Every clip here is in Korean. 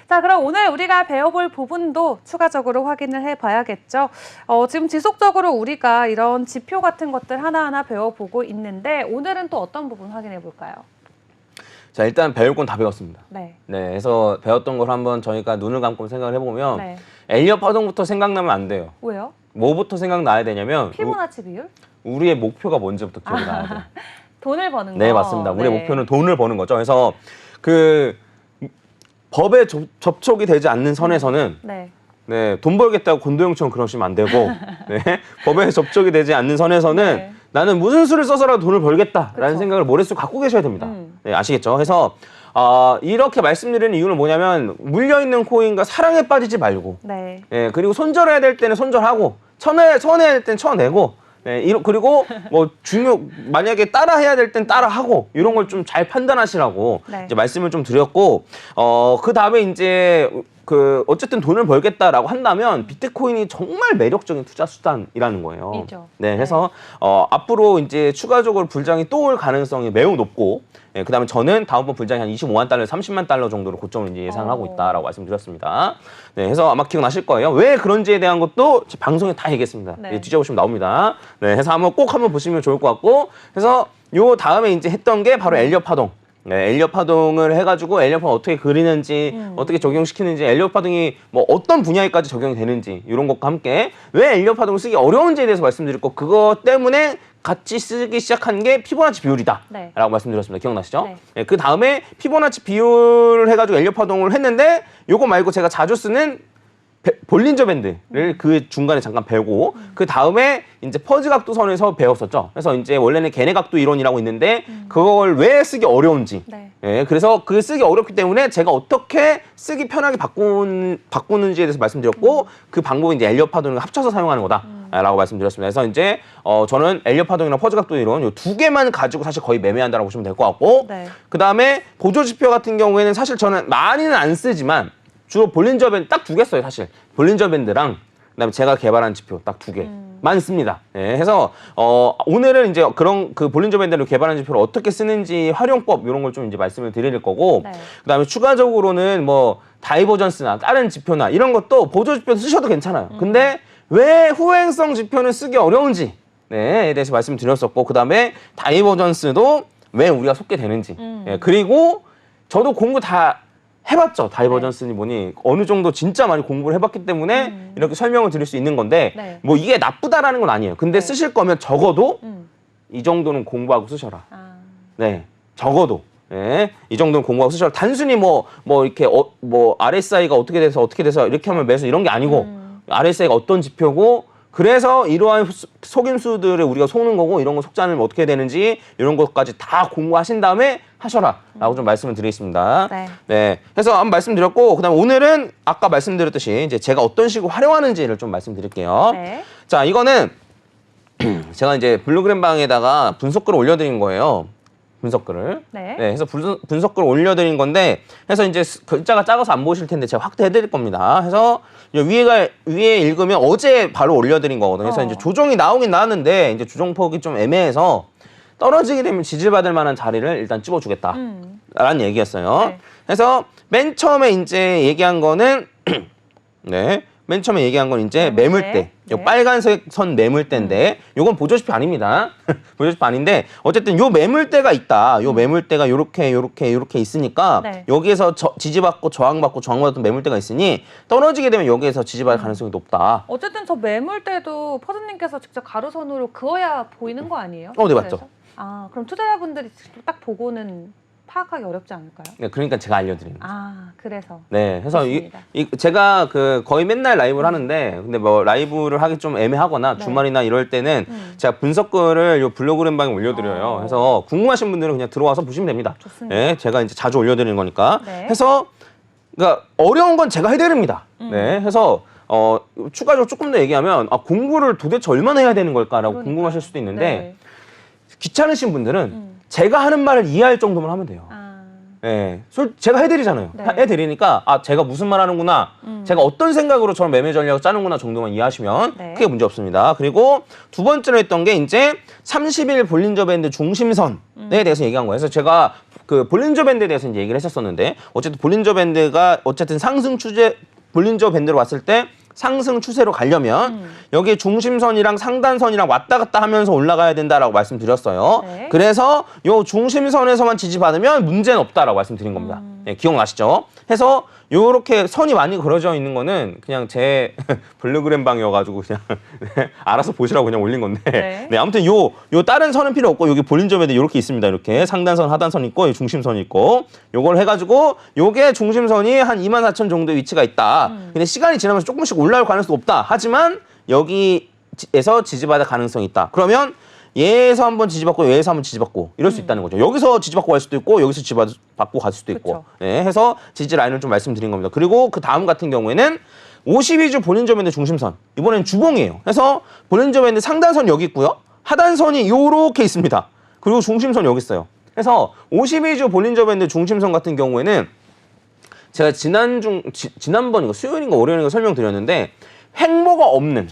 자, 그럼 오늘 우리가 배워볼 부분도 추가적으로 확인을 해봐야겠죠. 지금 지속적으로 우리가 이런 지표 같은 것들 하나하나 배워보고 있는데 오늘은 또 어떤 부분 확인해 볼까요? 자, 일단 배울 건 다 배웠습니다. 네. 네, 그래서 배웠던 걸 한번 저희가 눈을 감고 생각을 해보면 네. 엘리엇 파동부터 생각나면 안 돼요. 왜요? 뭐부터 생각나야 되냐면 피보나치 비율? 우리의 목표가 뭔지부터 기억이 나야 돼요. 돈을 버는 거. 네, 맞습니다. 우리의 네. 목표는 돈을 버는 거죠. 그래서 그 법에 접촉이 되지 않는 선에서는 네. 네, 돈 벌겠다고 권도영처럼 그러시면 안 되고 네, 법에 접촉이 되지 않는 선에서는 네. 나는 무슨 수를 써서라도 돈을 벌겠다라는 그쵸. 생각을 머릿속에 갖고 계셔야 됩니다. 네, 아시겠죠? 그래서 이렇게 말씀드리는 이유는 뭐냐면 물려있는 코인과 사랑에 빠지지 말고 네. 예, 그리고 손절해야 될 때는 손절하고 쳐내야 될 때는 쳐내고 네, 그리고 뭐 만약에 따라 해야 될 땐 따라 하고 이런 걸 좀 잘 판단하시라고 네. 이제 말씀을 좀 드렸고 그 다음에 이제 어쨌든 돈을 벌겠다라고 한다면 비트코인이 정말 매력적인 투자 수단이라는 거예요. 이죠. 네, 그래서 앞으로 이제 추가적으로 불장이 또 올 가능성이 매우 높고, 예, 그다음에 저는 다음번 불장이 한 25만 달러, 30만 달러 정도로 고점을 이제 예상하고 있다라고 말씀드렸습니다. 네, 그래서 아마 기억나실 거예요. 왜 그런지에 대한 것도 방송에 다 얘기했습니다. 네. 예, 뒤져보시면 나옵니다. 네, 그래서 꼭 한번 보시면 좋을 것 같고, 그래서 요 다음에 이제 했던 게 바로 엘리엇 파동. 네, 엘리엇 파동을 해가지고 엘리엇 파동 어떻게 그리는지 어떻게 적용시키는지 엘리엇 파동이 뭐 어떤 분야에까지 적용이 되는지 이런 것과 함께 왜 엘리엇 파동을 쓰기 어려운지에 대해서 말씀드렸고 그것 때문에 같이 쓰기 시작한 게 피보나치 비율이다 네. 라고 말씀드렸습니다. 기억나시죠? 네. 네, 그 다음에 피보나치 비율을 해가지고 엘리엇 파동을 했는데 요거 말고 제가 자주 쓰는 볼린저 밴드를 그 중간에 잠깐 배우고 그 다음에 이제 퍼즈 각도선에서 배웠었죠. 그래서 이제 원래는 걔네 각도 이론이라고 있는데 그걸 왜 쓰기 어려운지. 네. 예, 그래서 그 쓰기 어렵기 때문에 제가 어떻게 쓰기 편하게 바꾸는지에 대해서 말씀드렸고 그 방법이 이제 엘리엇 파동을 합쳐서 사용하는 거다라고 말씀드렸습니다. 그래서 이제 저는 엘리엇 파동이랑 퍼즈 각도 이론 요 두 개만 가지고 사실 거의 매매한다라고 보시면 될 것 같고 네. 그 다음에 보조 지표 같은 경우에는 사실 저는 많이는 안 쓰지만 주로 볼린저 밴드 딱 두 개 써요, 사실. 볼린저 밴드랑 그다음에 제가 개발한 지표 딱 두 개만 씁니다. 예, 해서 오늘은 이제 그런 그 볼린저 밴드를 개발한 지표를 어떻게 쓰는지 활용법 이런 걸 좀 이제 말씀을 드릴 거고 네. 그다음에 추가적으로는 뭐 다이버전스나 다른 지표나 이런 것도 보조 지표 쓰셔도 괜찮아요. 근데 왜 후행성 지표는 쓰기 어려운지 에 대해서 말씀드렸었고 그다음에 다이버전스도 왜 우리가 속게 되는지 예, 그리고 저도 공부 다 해봤죠. 다이버전스니 뭐니 어느 정도 진짜 많이 공부를 해봤기 때문에 이렇게 설명을 드릴 수 있는 건데 네. 뭐 이게 나쁘다라는 건 아니에요. 근데 네. 쓰실 거면 적어도 이 정도는 공부하고 쓰셔라. 아. 네, 적어도 예, 이 정도는 공부하고 쓰셔라. 단순히 뭐 이렇게 뭐 RSI가 어떻게 돼서 이렇게 하면 매수 이런 게 아니고 RSI가 어떤 지표고 그래서 이러한 속임수들을 우리가 속는 거고 이런 거 속지 않으면 어떻게 되는지 이런 것까지 다 공부하신 다음에 하셔라라고 좀 말씀을 드리겠습니다. 네. 네, 그래서 한번 말씀드렸고 그다음 오늘은 아까 말씀드렸듯이 이제 제가 어떤 식으로 활용하는지를 좀 말씀드릴게요. 네. 자, 이거는 제가 이제 블루그램 방에다가 분석글을 올려드린 거예요. 분석글을. 네. 그래서 분석글을 올려드린 건데, 해서 이제 글자가 작아서 안 보실 텐데 제가 확대해드릴 겁니다. 해서 위에 읽으면 어제 바로 올려드린 거거든요. 그래서 이제 조정이 나오긴 나왔는데 이제 조정폭이 좀 애매해서 떨어지게 되면 지지받을 만한 자리를 일단 찝어주겠다라는 얘기였어요. 네. 그래서 맨 처음에 이제 얘기한 거는 네. 맨 처음에 얘기한 건 이제 매물대. 요 네. 빨간색 선 매물대인데 요건 보조지표 아닙니다. 보조지표 아닌데 어쨌든 요 매물대가 있다. 요 매물대가 요렇게 있으니까 네. 여기에서 지지받고 저항받던 매물대가 있으니 떨어지게 되면 여기에서 지지받을 가능성이 높다. 어쨌든 저 매물대도 퍼즈님께서 직접 가로선으로 그어야 보이는 거 아니에요? 네, 맞죠. 그래서? 아, 그럼 투자자분들이 직접 딱 보고는 파악하기 어렵지 않을까요? 네, 그러니까 제가 알려드리는 거죠. 아, 그래서. 네, 그래서 좋습니다. 제가 거의 맨날 라이브를 하는데, 근데 뭐 라이브를 하기 좀 애매하거나 네. 주말이나 이럴 때는 제가 분석글을 요 블로그램 방에 올려드려요. 그래서 궁금하신 분들은 그냥 들어와서 보시면 됩니다. 좋습니다. 네, 제가 이제 자주 올려드리는 거니까. 네. 해서 그러니까 어려운 건 제가 해드립니다. 네, 해서 추가적으로 조금 더 얘기하면 공부를 도대체 얼마나 해야 되는 걸까라고 그러니까요. 궁금하실 수도 있는데 네. 귀찮으신 분들은 제가 하는 말을 이해할 정도만 하면 돼요. 아, 네, 제가 해드리잖아요. 네. 해드리니까 제가 무슨 말 하는구나, 제가 어떤 생각으로 저런 매매 전략을 짜는구나 정도만 이해하시면 네. 크게 문제 없습니다. 그리고 두 번째로 했던 게 이제 30일 볼린저 밴드 중심선에 대해서 얘기한 거예요. 그래서 제가 그 볼린저 밴드에 대해서 이제 얘기를 했었었는데 어쨌든 볼린저 밴드가 어쨌든 상승 추세 볼린저 밴드로 왔을 때 상승 추세로 가려면 여기 중심선이랑 상단선이랑 왔다 갔다 하면서 올라가야 된다라고 말씀드렸어요. 네. 그래서 요 중심선에서만 지지받으면 문제는 없다라고 말씀드린 겁니다. 예, 기억나시죠? 해서 요렇게 선이 많이 그려져 있는 거는 그냥 제 블루그램 방이어가지고 그냥 알아서 보시라고 그냥 올린 건데. 네. 네, 아무튼 요 다른 선은 필요 없고 여기 볼린저 밴드 이렇게 있습니다. 이렇게 상단선, 하단선 있고 이 중심선 있고 요걸 해가지고 요게 중심선이 한 24,000 정도의 위치가 있다. 근데 시간이 지나면서 조금씩 올라올 가능성도 없다. 하지만 여기에서 지지받을 가능성이 있다. 그러면 얘에서 한번 지지받고 얘에서 한번 지지받고 이럴 수 있다는 거죠. 여기서 지지받고 갈 수도 있고 여기서 지지받고 갈 수도 있고. 그쵸. 네, 해서 지지 라인을 좀 말씀드린 겁니다. 그리고 그 다음 같은 경우에는 52주 볼린저 밴드 중심선. 이번엔 주봉이에요. 그래서 볼린저 밴드 상단선 여기 있고요. 하단선이 요렇게 있습니다. 그리고 중심선 여기 있어요. 그래서 52주 볼린저 밴드 중심선 같은 경우에는 제가 지난번 이거 수요일인가 월요일인가 설명드렸는데 횡보가 없는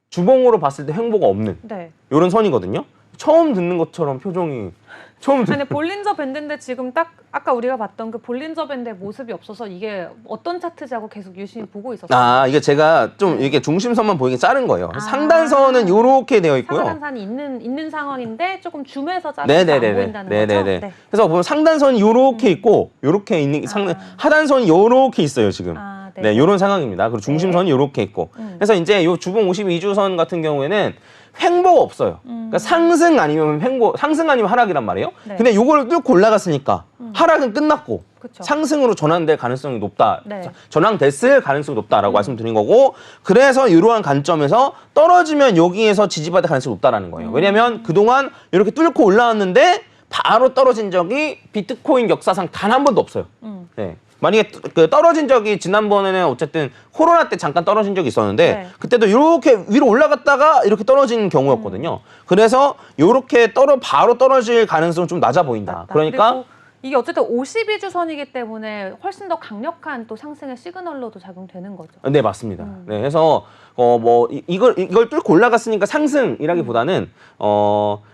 주봉으로 봤을 때 횡보가 없는 네. 이런 선이거든요. 처음 듣는 것처럼 표정이 처음 듣는 아니 볼린저 밴드인데 지금 딱 아까 우리가 봤던 그 볼린저 밴드의 모습이 없어서 이게 어떤 차트지 하고 계속 유심히 보고 있었어요. 아 이게 제가 좀 이게 중심선만 보이게 자른 거예요. 아. 상단선은 이렇게 되어 있고요. 상단선이 있는 상황인데 조금 줌해서 자르면 안 보인다는 거죠? 네네네. 네. 그래서 보면 상단선이 요렇게 있고 요렇게 있는 하단선이 요렇게 있어요 지금. 아, 네. 네, 요런 상황입니다. 그리고 중심선이 요렇게 있고. 그래서 이제 요 주봉 52주선 같은 경우에는 횡보가 없어요. 그러니까 상승 아니면 상승 아니면 하락이란 말이에요. 네. 근데 요거를 뚫고 올라갔으니까 하락은 끝났고 그쵸. 상승으로 전환될 가능성이 높다. 네. 전환됐을 가능성이 높다라고 말씀드린 거고 그래서 이러한 관점에서 떨어지면 여기에서 지지받을 가능성이 높다라는 거예요. 왜냐면 그동안 이렇게 뚫고 올라왔는데 바로 떨어진 적이 비트코인 역사상 단 한 번도 없어요. 네. 만약에 그 떨어진 적이 지난번에는 어쨌든 코로나 때 잠깐 떨어진 적이 있었는데 네. 그때도 이렇게 위로 올라갔다가 이렇게 떨어진 경우였거든요. 그래서 이렇게 바로 떨어질 가능성은 좀 낮아 보인다. 맞다. 그러니까 그리고 이게 어쨌든 52주 선이기 때문에 훨씬 더 강력한 또 상승의 시그널로도 작용되는 거죠. 네 맞습니다. 네, 그래서 뭐 이걸 뚫고 올라갔으니까 상승이라기보다는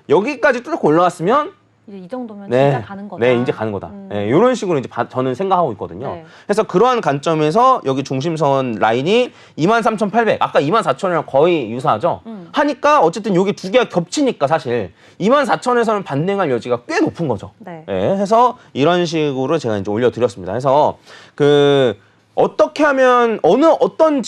여기까지 뚫고 올라갔으면 이제 이 정도면 네, 진짜 가는 거다. 네, 이제 가는 거다. 네, 이런 식으로 이제 저는 생각하고 있거든요. 네. 그래서 그러한 관점에서 여기 중심선 라인이 23,800, 아까 24,000이랑 거의 유사하죠. 하니까 어쨌든 여기 두 개가 겹치니까 사실 24,000에서는 반등할 여지가 꽤 높은 거죠. 네. 네, 해서 이런 식으로 제가 이제 올려드렸습니다. 그래서 어떻게 하면 어떤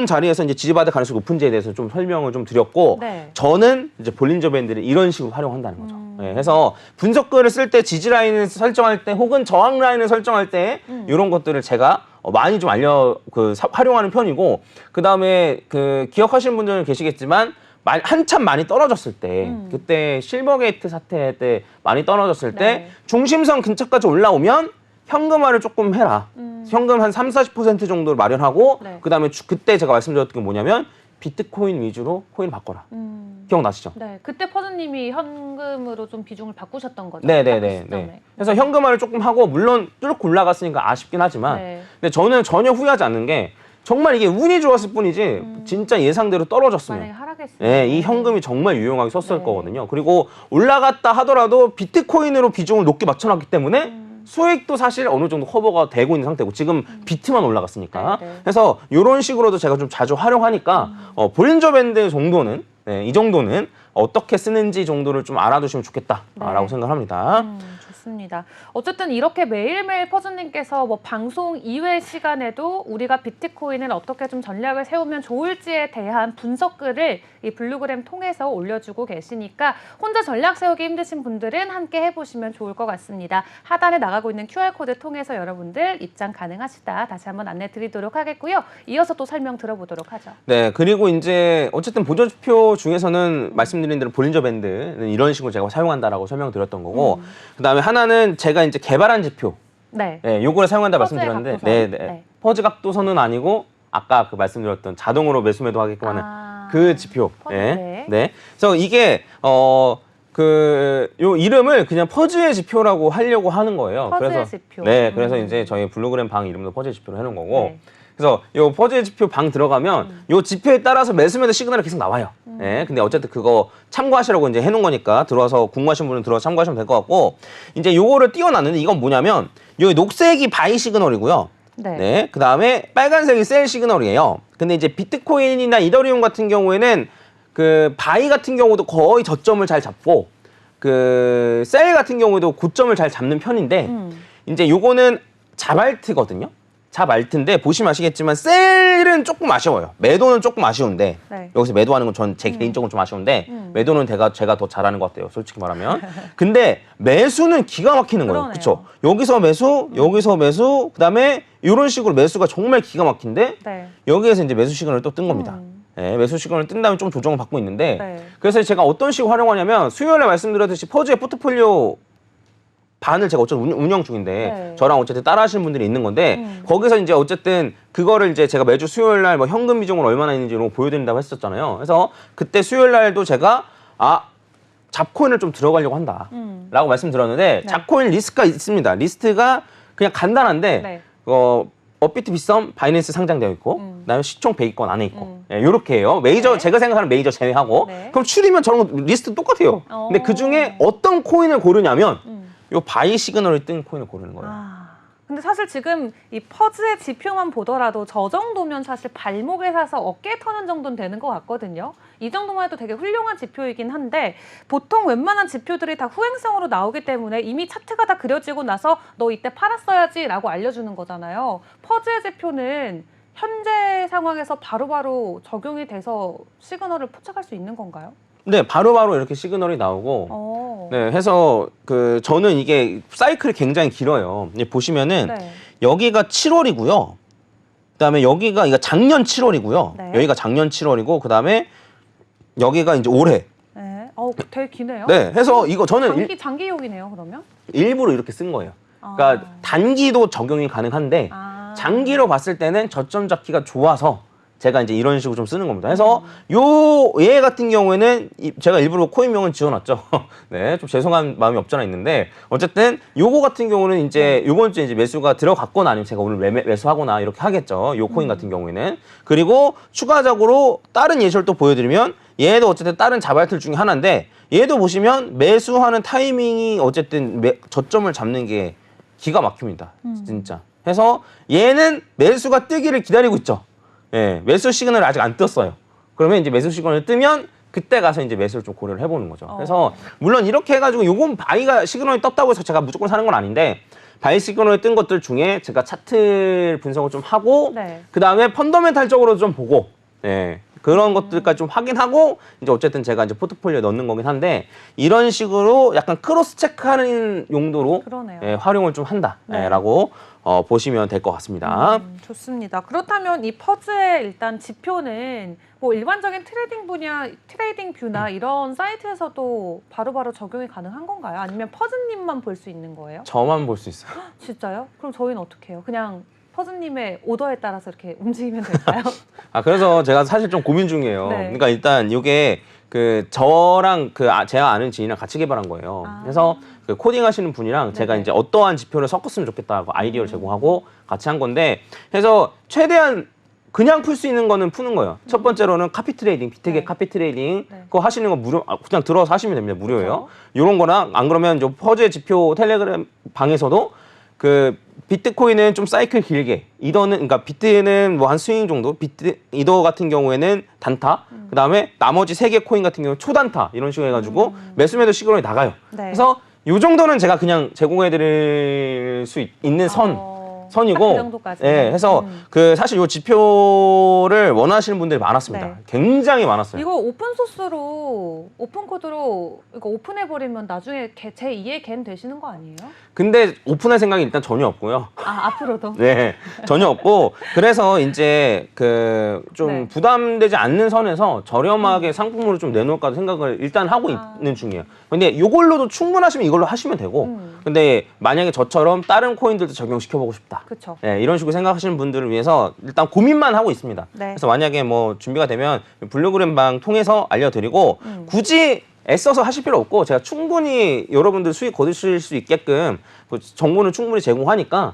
자리에서 이제 지지받을 가능성이 높은지에 대해서 좀 설명을 좀 드렸고 네. 저는 이제 볼린저 밴드를 이런 식으로 활용한다는 거죠. 네, 그래서 분석글을 쓸 때 지지 라인을 설정할 때 혹은 저항 라인을 설정할 때 이런 것들을 제가 많이 좀 활용하는 편이고 그 다음에 기억하시는 분들은 계시겠지만 한참 많이 떨어졌을 때 그때 실버게이트 사태 때 많이 떨어졌을 때 네. 중심선 근처까지 올라오면 현금화를 조금 해라. 현금 한 30-40% 정도를 마련하고 네. 그다음에 그때 제가 말씀드렸던 게 뭐냐면 비트코인 위주로 코인 바꿔라. 기억나시죠? 네, 그때 퍼즈님이 현금으로 좀 비중을 바꾸셨던 거죠. 네네네. 시점에. 네. 그래서 현금화를 조금 하고 물론 뚫고 올라갔으니까 아쉽긴 하지만 네. 근데 저는 전혀 후회하지 않는 게 정말 이게 운이 좋았을 뿐이지 진짜 예상대로 떨어졌으면 만약에 하락했으면 네, 이 현금이 정말 유용하게 썼을 네. 거거든요. 그리고 올라갔다 하더라도 비트코인으로 비중을 높게 맞춰놨기 때문에 수익도 사실 어느 정도 커버가 되고 있는 상태고 지금 비트만 올라갔으니까 네, 네. 그래서 이런 식으로도 제가 좀 자주 활용하니까 볼린저 밴드 정도는 이 정도는 어떻게 쓰는지 정도를 좀 알아두시면 좋겠다라고 네. 생각합니다. 좋습니다. 어쨌든 이렇게 매일매일 퍼즈님께서 뭐 방송 이외 시간에도 우리가 비트코인을 어떻게 좀 전략을 세우면 좋을지에 대한 분석글을 이 블루그램 통해서 올려주고 계시니까 혼자 전략 세우기 힘드신 분들은 함께 해보시면 좋을 것 같습니다. 하단에 나가고 있는 QR코드 통해서 여러분들 입장 가능하시다. 다시 한번 안내 드리도록 하겠고요. 이어서 또 설명 들어보도록 하죠. 네, 그리고 이제 어쨌든 보조지표 중에서는 말씀드린 대로 볼린저 밴드는 이런 식으로 제가 사용한다라고 설명드렸던 거고 그다음에 하나는 제가 이제 개발한 지표 네. 네, 요거를 사용한다 퍼즈의 말씀드렸는데 각도선. 네. 네. 퍼즈 각도선은 아니고 아까 말씀드렸던 자동으로 매수 매도 하게끔 하는 그 지표. 퍼즈, 네. 네. 네. 그래서 이게 요 이름을 그냥 퍼즈의 지표라고 하려고 하는 거예요. 퍼즈의 그래서 지표. 네, 그래서 이제 저희 블루그램 방 이름도 퍼즈의 지표로 해놓은 거고. 네. 그래서 요 퍼즐 지표 방 들어가면 요 지표에 따라서 매수매도 시그널이 계속 나와요. 예. 근데 어쨌든 그거 참고하시라고 이제 해놓은 거니까 들어와서 궁금하신 분은 들어와서 참고하시면 될 것 같고 이제 요거를 띄워놨는데 이건 뭐냐면 여기 녹색이 바이 시그널이고요. 네. 네. 그 다음에 빨간색이 셀 시그널이에요. 근데 이제 비트코인이나 이더리움 같은 경우에는 그 바이 같은 경우도 거의 저점을 잘 잡고 그 셀 같은 경우에도 고점을 잘 잡는 편인데 이제 요거는 자발트거든요. 자발트인데 보시면 아시겠지만 셀은 조금 아쉬워요. 매도는 조금 아쉬운데 네. 여기서 매도하는 건 전 제 개인적으로 좀 아쉬운데 매도는 제가 더 잘하는 것 같아요. 솔직히 말하면. 근데 매수는 기가 막히는 거예요. 그러네요. 그렇죠? 여기서 매수, 여기서 매수, 그다음에 이런 식으로 매수가 정말 기가 막힌데 네. 여기에서 이제 매수 시그널을 또 뜬 겁니다. 네, 매수 시그널을 뜬 다음에 좀 조정을 받고 있는데 네. 그래서 제가 어떤 식으로 활용하냐면 수요일에 말씀드렸듯이 퍼즈의 포트폴리오 반을 제가 어쨌든 운영 중인데 네. 저랑 어쨌든 따라 하시는 분들이 있는 건데 거기서 이제 어쨌든 그거를 이제 제가 매주 수요일 날 뭐 현금 비중을 얼마나 있는지로 보여드린다고 했었잖아요. 그래서 그때 수요일 날도 제가 잡코인을 좀 들어가려고 한다라고 말씀드렸는데 네. 잡코인 리스트가 있습니다. 리스트가 그냥 간단한데 네. 업비트 비썸 바이낸스 상장되어 있고 그다음에 시총 100위권 안에 있고 요렇게 해요. 메이저 네. 제가 생각하는 메이저 제외하고 네. 그럼 추리면 저런 리스트 똑같아요. 근데 그 중에 어떤 코인을 고르냐면 요 바이 시그널이 뜬 코인을 고르는 거예요. 근데 사실 지금 이 퍼즈의 지표만 보더라도 저 정도면 사실 발목에 사서 어깨에 터는 정도는 되는 것 같거든요. 이 정도만 해도 되게 훌륭한 지표이긴 한데 보통 웬만한 지표들이 다 후행성으로 나오기 때문에 이미 차트가 다 그려지고 나서 너 이때 팔았어야지 라고 알려주는 거잖아요. 퍼즈의 지표는 현재 상황에서 바로바로 적용이 돼서 시그널을 포착할 수 있는 건가요? 네, 바로바로 이렇게 시그널이 나오고 네, 해서 저는 이게 사이클이 굉장히 길어요. 보시면은 네. 여기가 7월이고요. 그다음에 여기가 이거 작년 7월이고요. 네. 여기가 작년 7월이고 그다음에 여기가 이제 올해. 네. 되게 기네요. 네, 해서 이거 저는 장기용이네요, 그러면? 일부러 이렇게 쓴 거예요. 그러니까 단기도 적용이 가능한데 장기로 봤을 때는 저점 잡기가 좋아서 제가 이제 이런 식으로 좀 쓰는 겁니다. 그래서 얘 같은 경우에는 제가 일부러 코인명은 지어놨죠. 네, 좀 죄송한 마음이 없잖아 있는데 어쨌든 요거 같은 경우는 이제 요번 주에 이제 매수가 들어갔거나 아니면 제가 오늘 매수하거나 이렇게 하겠죠. 요 코인 같은 경우에는 그리고 추가적으로 다른 예시를 또 보여드리면 얘도 어쨌든 다른 자발틀 중에 하나인데 얘도 보시면 매수하는 타이밍이 어쨌든 저점을 잡는 게 기가 막힙니다. 진짜. 해서 얘는 매수가 뜨기를 기다리고 있죠. 예, 매수 시그널을 아직 안 떴어요. 그러면 이제 매수 시그널을 뜨면 그때 가서 이제 매수를 좀 고려를 해보는 거죠. 그래서 물론 이렇게 해가지고 요건 바이가 시그널이 떴다고 해서 제가 무조건 사는 건 아닌데 바이 시그널이 뜬 것들 중에 제가 차트 분석을 좀 하고 네. 그 다음에 펀더멘탈적으로 좀 보고 예, 그런 것들까지 좀 확인하고 이제 어쨌든 제가 이제 포트폴리오에 넣는 거긴 한데 이런 식으로 약간 크로스 체크하는 용도로 예, 활용을 좀 한다라고 보시면 될 것 같습니다. 좋습니다. 그렇다면 이 퍼즈의 일단 지표는 뭐 일반적인 트레이딩 분야, 트레이딩 뷰나 이런 사이트에서도 바로바로 적용이 가능한 건가요? 아니면 퍼즈님만 볼 수 있는 거예요? 저만 볼 수 있어요. 진짜요? 그럼 저희는 어떻게 해요? 그냥 퍼즈님의 오더에 따라서 이렇게 움직이면 될까요? 그래서 제가 사실 좀 고민 중이에요. 네. 그러니까 일단 이게 저랑 제가 아는 지인이랑 같이 개발한 거예요. 그래서 코딩 하시는 분이랑 제가 이제 어떠한 지표를 섞었으면 좋겠다고 아이디어를 제공하고 같이 한 건데 해서 최대한 그냥 풀 수 있는 거는 푸는 거예요. 첫 번째로는 카피 트레이딩, 비트겟 카피 트레이딩 그거 하시는 거 무료, 그냥 들어와서 하시면 됩니다. 무료예요. 이런 거랑 안 그러면 퍼즈의 지표 텔레그램 방에서도 비트코인은 좀 사이클 길게, 그러니까 비트는 뭐 한 스윙 정도, 이더 같은 경우에는 단타, 그 다음에 나머지 3개 코인 같은 경우는 초단타 이런 식으로 해가지고 매수매도 시그널이 나가요. 네. 그래서 요 정도는 제가 그냥 제공해드릴 수 있는 선이고, 그 정도까지. 예, 해서 사실 이 지표를 원하시는 분들이 많았습니다. 네. 굉장히 많았어요. 이거 오픈 소스로 오픈 코드로 이거 오픈해 버리면 나중에 제 2의 겐 되시는 거 아니에요? 근데 오픈할 생각이 일단 전혀 없고요. 앞으로도. 네, 전혀 없고 그래서 이제 좀 부담되지 않는 선에서 저렴하게 상품으로 좀 내놓을까 생각을 일단 하고 있는 중이에요. 근데 이걸로도 충분하시면 이걸로 하시면 되고, 근데 만약에 저처럼 다른 코인들도 적용시켜보고 싶다. 그렇죠. 네, 이런 식으로 생각하시는 분들을 위해서 일단 고민만 하고 있습니다. 네. 그래서 만약에 뭐 준비가 되면 블루그램 방 통해서 알려드리고 굳이 애써서 하실 필요 없고 제가 충분히 여러분들 수익 거두실 수 있게끔 정보는 충분히 제공하니까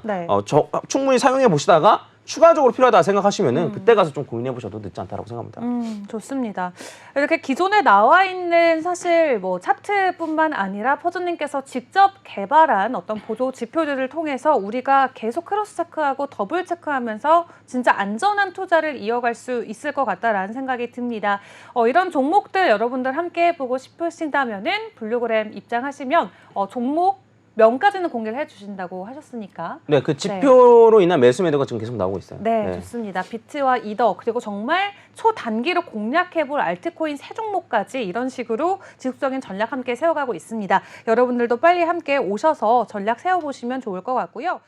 충분히 사용해 보시다가 추가적으로 필요하다 생각하시면은 그때 가서 좀 고민해 보셔도 늦지 않다라고 생각합니다. 좋습니다. 이렇게 기존에 나와 있는 사실 뭐 차트뿐만 아니라 퍼즐님께서 직접 개발한 어떤 보조 지표들을 통해서 우리가 계속 크로스 체크하고 더블 체크하면서 진짜 안전한 투자를 이어갈 수 있을 것 같다라는 생각이 듭니다. 이런 종목들 여러분들 함께 해보고 싶으신다면은 블루그램 입장하시면 종목 명까지는 공개를 해주신다고 하셨으니까. 네, 그 지표로 인한 매수 매도가 지금 계속 나오고 있어요. 네, 좋습니다. 비트와 이더 그리고 정말 초단기로 공략해볼 알트코인 세 종목까지 이런 식으로 지속적인 전략 함께 세워가고 있습니다. 여러분들도 빨리 함께 오셔서 전략 세워보시면 좋을 것 같고요.